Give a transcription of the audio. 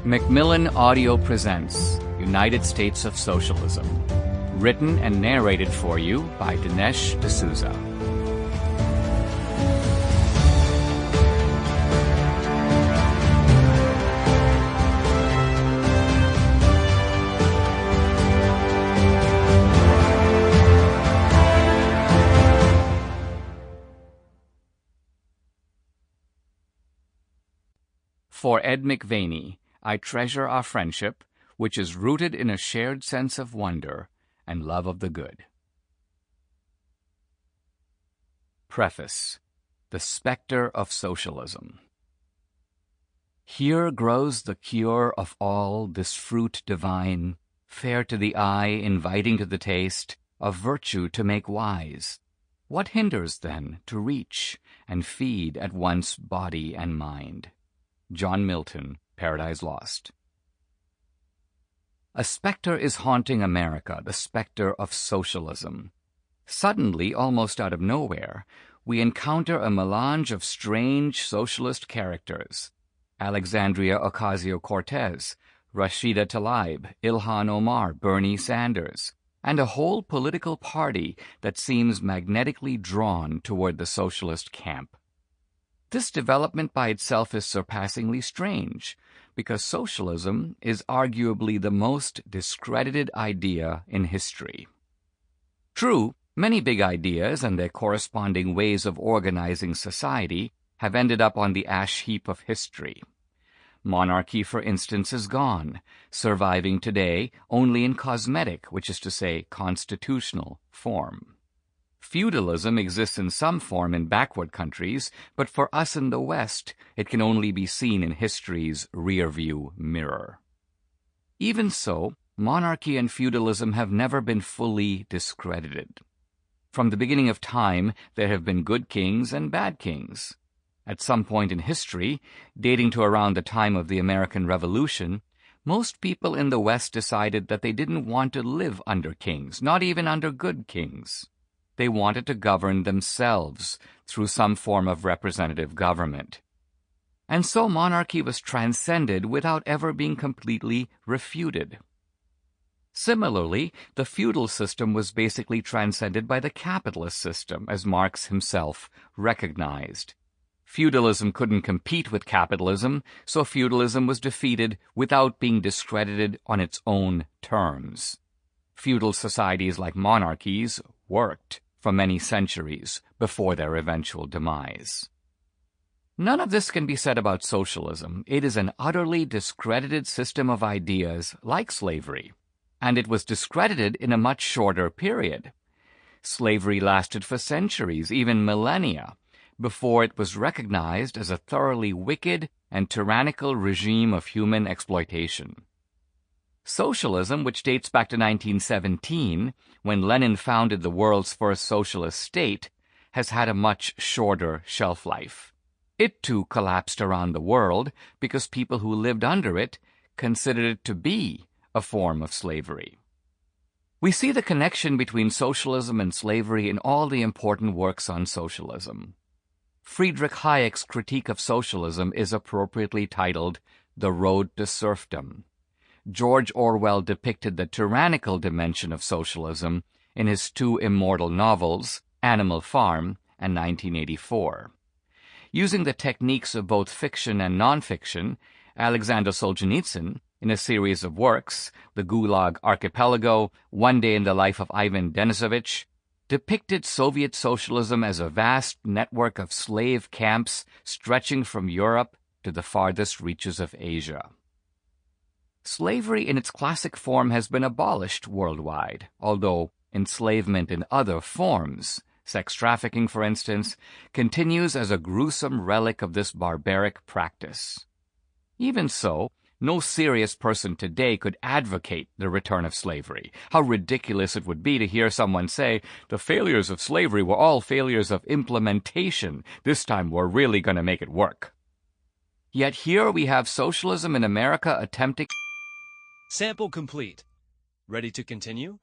Macmillan Audio presents United States of Socialism. Written and narrated for you by Dinesh D'Souza. For Ed McVaney, I treasure our friendship, which is rooted in a shared sense of wonder and love of the good. Preface. The Spectre of Socialism. Here grows the cure of all, this fruit divine, fair to the eye, inviting to the taste, of virtue to make wise. What hinders, then, to reach and feed at once body and mind? John Milton, Paradise Lost. A spectre is haunting America, the spectre of socialism. Suddenly, almost out of nowhere, we encounter a melange of strange socialist characters. Alexandria Ocasio-Cortez, Rashida Tlaib, Ilhan Omar, Bernie Sanders, and a whole political party that seems magnetically drawn toward the socialist camp. This development by itself is surpassingly strange, because socialism is arguably the most discredited idea in history. True, many big ideas and their corresponding ways of organizing society have ended up on the ash heap of history. Monarchy, for instance, is gone, surviving today only in cosmetic, which is to say, constitutional, form. Feudalism exists in some form in backward countries, but for us in the West, it can only be seen in history's rearview mirror. Even so, monarchy and feudalism have never been fully discredited. From the beginning of time, there have been good kings and bad kings. At some point in history, dating to around the time of the American Revolution, most people in the West decided that they didn't want to live under kings, not even under good kings. They wanted to govern themselves through some form of representative government. And so monarchy was transcended without ever being completely refuted. Similarly, the feudal system was basically transcended by the capitalist system, as Marx himself recognized. Feudalism couldn't compete with capitalism, so feudalism was defeated without being discredited on its own terms. Feudal societies, like monarchies, worked for many centuries before their eventual demise. None of this can be said about socialism. It is an utterly discredited system of ideas like slavery, and it was discredited in a much shorter period. Slavery lasted for centuries, even millennia, before it was recognized as a thoroughly wicked and tyrannical regime of human exploitation. Socialism, which dates back to 1917, when Lenin founded the world's first socialist state, has had a much shorter shelf life. It too collapsed around the world because people who lived under it considered it to be a form of slavery. We see the connection between socialism and slavery in all the important works on socialism. Friedrich Hayek's critique of socialism is appropriately titled The Road to Serfdom. George Orwell depicted the tyrannical dimension of socialism in his two immortal novels, Animal Farm and 1984. Using the techniques of both fiction and nonfiction, Alexander Solzhenitsyn, in a series of works, The Gulag Archipelago, One Day in the Life of Ivan Denisovich, depicted Soviet socialism as a vast network of slave camps stretching from Europe to the farthest reaches of Asia. Slavery in its classic form has been abolished worldwide, although enslavement in other forms, sex trafficking for instance, continues as a gruesome relic of this barbaric practice. Even so, no serious person today could advocate the return of slavery. How ridiculous it would be to hear someone say, the failures of slavery were all failures of implementation. This time we're really going to make it work. Yet here we have socialism in America attempting... Sample complete. Ready to continue?